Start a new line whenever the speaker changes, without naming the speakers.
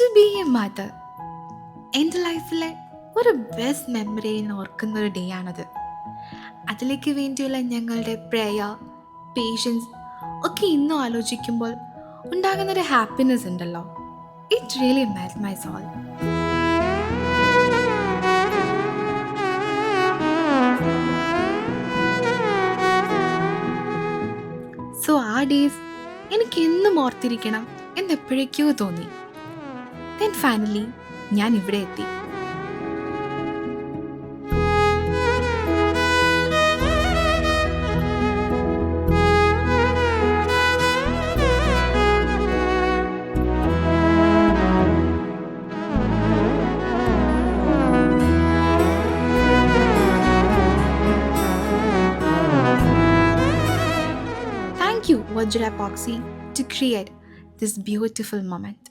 To B A mother എൻ്റെ ലൈഫിലെ ഒരു ബെസ്റ്റ് മെമ്മറി എന്ന് ഓർക്കുന്ന ഒരു ഡേ ആണത്. അതിലേക്ക് വേണ്ടിയുള്ള ഞങ്ങളുടെ പ്രേയർ, പേഷ്യൻസ് ഒക്കെ ഇന്നും ആലോചിക്കുമ്പോൾ ഉണ്ടാകുന്നൊരു ഹാപ്പിനെസ് ഉണ്ടല്ലോ. It really melt my soul. So ആ ഡേയ്സ് എനിക്ക് എന്നും ഓർത്തിരിക്കണം എന്നെപ്പോഴേക്കോ തോന്നി. ദെൻ ഫൈനലി ഞാൻ ഇവിടെ എത്തി. Thank you, Vajra Epoxy, to create this beautiful moment.